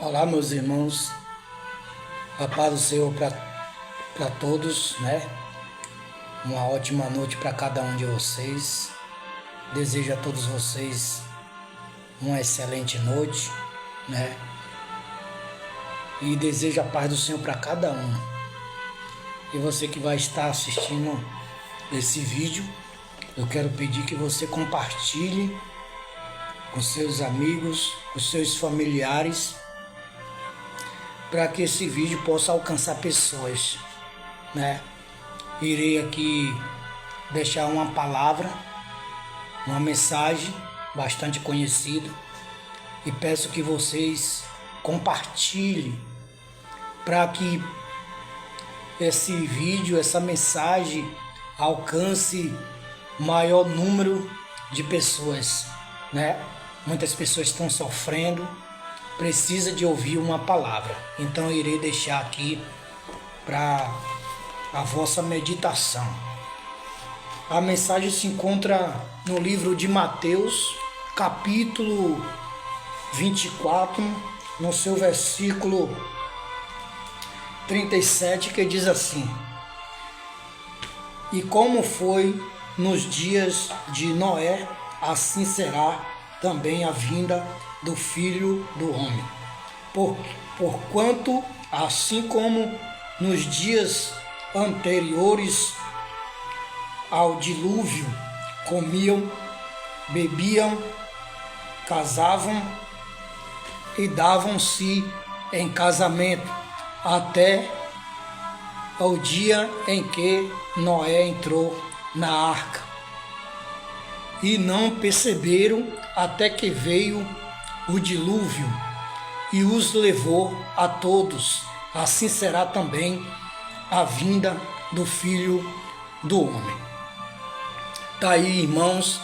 Olá, meus irmãos, a paz do Senhor para todos, né? Uma ótima noite para cada um de vocês. Desejo a todos vocês uma excelente noite, né? E desejo a paz do Senhor para cada um. E você que vai estar assistindo esse vídeo, eu quero pedir que você compartilhe com seus amigos, com seus familiares, para que esse vídeo possa alcançar pessoas, né? Irei aqui deixar uma palavra, uma mensagem bastante conhecida e peço que vocês compartilhem para que esse vídeo, essa mensagem alcance maior número de pessoas, né? Muitas pessoas estão sofrendo, precisa de ouvir uma palavra. Então eu irei deixar aqui para a vossa meditação. A mensagem se encontra no livro de Mateus, capítulo 24, no seu versículo 37, que diz assim: E como foi nos dias de Noé, assim será também a vinda do Filho do Homem. Porquanto, assim como nos dias anteriores ao dilúvio, comiam, bebiam, casavam e davam-se em casamento, até ao dia em que Noé entrou na arca. E não perceberam até que veio o dilúvio e os levou a todos. Assim será também a vinda do Filho do Homem. Tá aí, irmãos,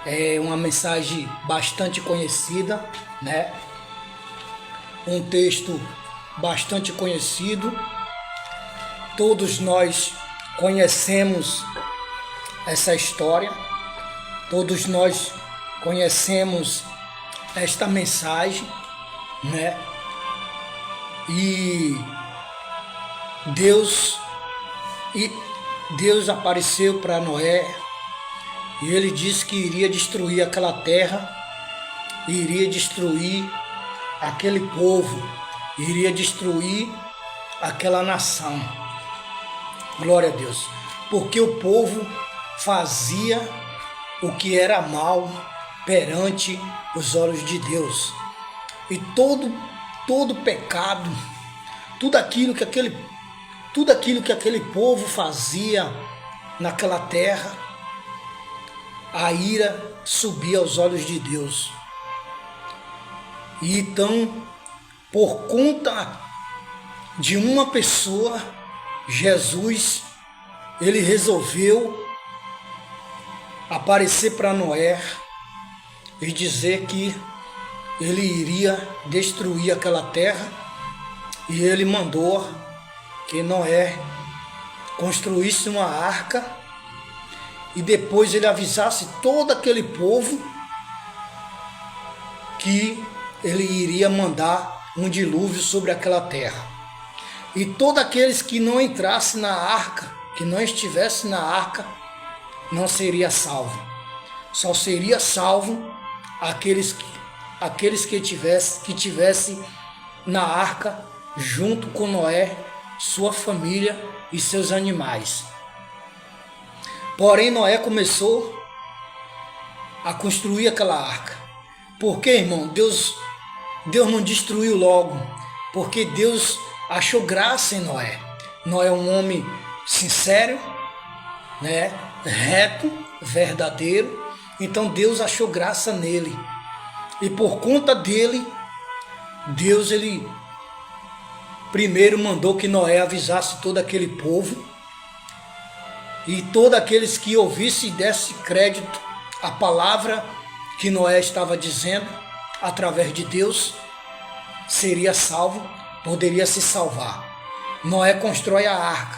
é uma mensagem bastante conhecida, né? Um texto bastante conhecido. Todos nós conhecemos essa história. Todos nós conhecemos esta mensagem, né? E Deus apareceu para Noé e ele disse que iria destruir aquela terra, iria destruir aquele povo, iria destruir aquela nação. Glória a Deus. Porque o povo fazia o que era mal perante os olhos de Deus. E todo pecado, tudo aquilo que aquele povo fazia naquela terra, a ira subia aos olhos de Deus. E então, por conta de uma pessoa, Jesus, ele resolveu aparecer para Noé e dizer que ele iria destruir aquela terra, e ele mandou que Noé construísse uma arca e depois ele avisasse todo aquele povo que ele iria mandar um dilúvio sobre aquela terra. E todos aqueles que não entrassem na arca, que não estivessem na arca, não seria salvo. Só seria salvo aqueles que tivessem na arca junto com Noé, sua família e seus animais. Porém, Noé começou a construir aquela arca. Por quê, irmão? Deus não destruiu logo, porque Deus achou graça em Noé. Noé é um homem sincero, né? Reto, verdadeiro. Então Deus achou graça nele. E por conta dele, Deus ele primeiro mandou que Noé avisasse todo aquele povo, e todos aqueles que ouvissem e dessem crédito à palavra que Noé estava dizendo através de Deus, seria salvo, poderia se salvar. Noé constrói a arca.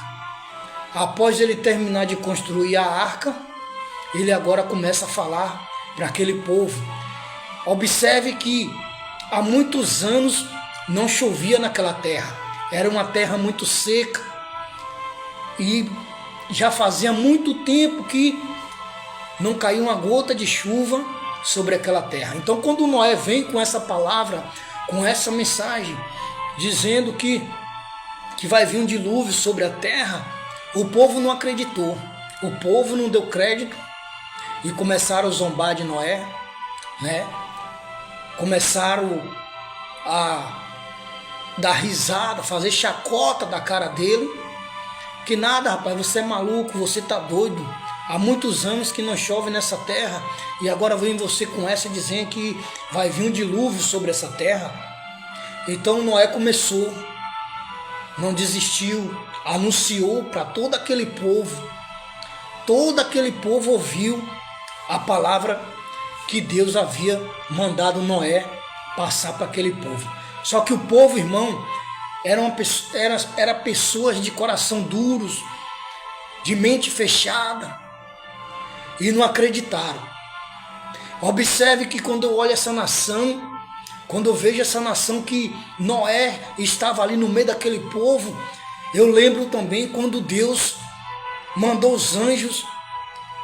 Após ele terminar de construir a arca, ele agora começa a falar para aquele povo. Observe que há muitos anos não chovia naquela terra. Era uma terra muito seca e já fazia muito tempo que não caiu uma gota de chuva sobre aquela terra. Então, quando Noé vem com essa palavra, com essa mensagem, dizendo que vai vir um dilúvio sobre a terra, o povo não acreditou. O povo não deu crédito e começaram a zombar de Noé, né? Começaram a dar risada, fazer chacota da cara dele. Que nada, rapaz, você é maluco, você tá doido. Há muitos anos que não chove nessa terra e agora vem você com essa dizendo que vai vir um dilúvio sobre essa terra. Então Noé começou, não desistiu, anunciou para todo aquele povo. Todo aquele povo ouviu a palavra que Deus havia mandado Noé passar para aquele povo. Só que o povo, irmão, era pessoas de coração duros, de mente fechada, e não acreditaram. Observe que quando eu olho essa nação, quando eu vejo essa nação que Noé estava ali no meio daquele povo, eu lembro também quando Deus mandou os anjos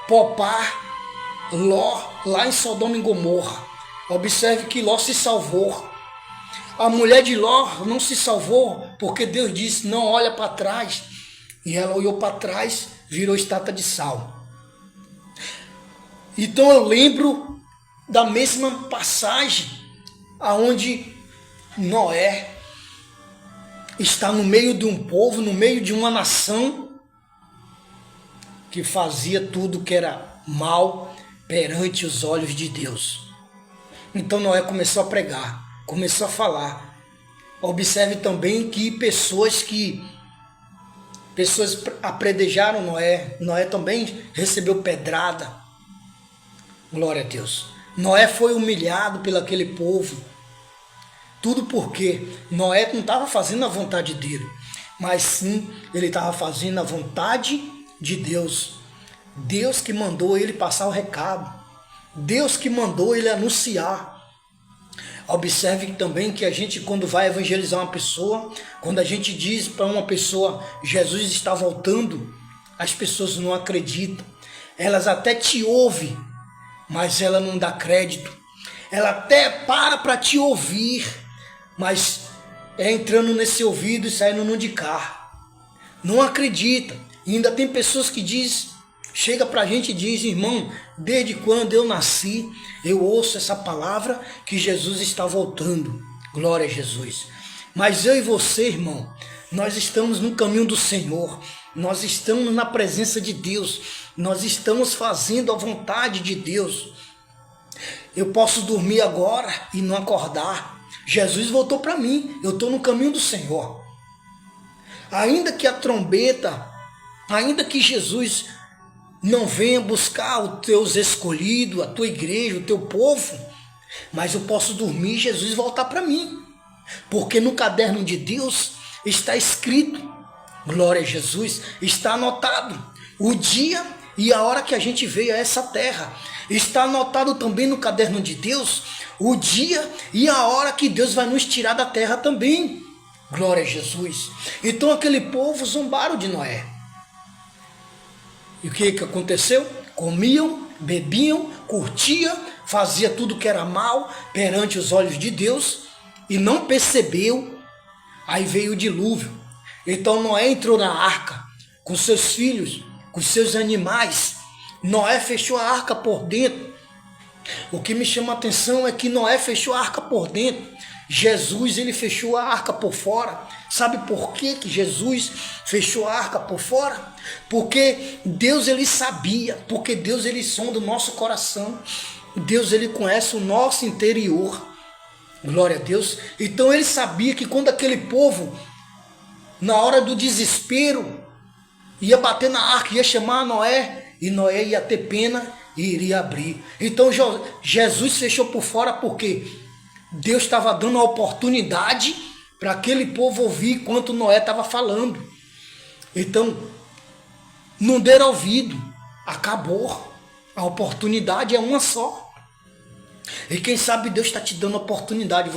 poupar Ló lá em Sodoma e Gomorra. Observe que Ló se salvou. A mulher de Ló não se salvou porque Deus disse, não olha para trás. E ela olhou para trás, virou estátua de sal. Então eu lembro da mesma passagem aonde Noé está no meio de um povo, no meio de uma nação que fazia tudo que era mal perante os olhos de Deus. Então Noé começou a pregar, começou a falar. Observe também que pessoas apredejaram Noé. Noé também recebeu pedrada. Glória a Deus. Noé foi humilhado pelo aquele povo. Tudo porque Noé não estava fazendo a vontade dele, mas sim ele estava fazendo a vontade de Deus. Deus que mandou ele passar o recado. Deus que mandou ele anunciar. Observe também que a gente, quando vai evangelizar uma pessoa, quando a gente diz para uma pessoa, Jesus está voltando, as pessoas não acreditam. Elas até te ouvem, mas ela não dá crédito. Ela até para te ouvir, mas é entrando nesse ouvido e saindo no de cá. Não acredita. E ainda tem pessoas que dizem, chega pra gente e diz, irmão, desde quando eu nasci, eu ouço essa palavra que Jesus está voltando. Glória a Jesus. Mas eu e você, irmão, nós estamos no caminho do Senhor. Nós estamos na presença de Deus. Nós estamos fazendo a vontade de Deus. Eu posso dormir agora e não acordar. Jesus voltou para mim. Eu estou no caminho do Senhor. Ainda que a trombeta, ainda que Jesus não venha buscar os teus escolhidos, a tua igreja, o teu povo, mas eu posso dormir e Jesus voltar para mim. Porque no caderno de Deus está escrito, glória a Jesus, está anotado o dia e a hora que a gente veio a essa terra. Está anotado também no caderno de Deus o dia e a hora que Deus vai nos tirar da terra também. Glória a Jesus. Então aquele povo zombaram de Noé. E o que aconteceu? Comiam, bebiam, curtiam, fazia tudo que era mal perante os olhos de Deus e não percebeu. Aí veio o dilúvio. Então Noé entrou na arca com seus filhos, com seus animais. Noé fechou a arca por dentro. O que me chama a atenção é que Noé fechou a arca por dentro. Jesus, ele fechou a arca por fora. Sabe por que Jesus fechou a arca por fora? Porque Deus, ele sabia, porque Deus, ele sonda o nosso coração. Deus, ele conhece o nosso interior. Glória a Deus. Então ele sabia que quando aquele povo, na hora do desespero, ia bater na arca, ia chamar Noé, e Noé ia ter pena e iria abrir. Então Jesus fechou por fora porque Deus estava dando a oportunidade para aquele povo ouvir quanto Noé estava falando. Então, não deram ouvido, acabou. A oportunidade é uma só. E quem sabe Deus está te dando a oportunidade.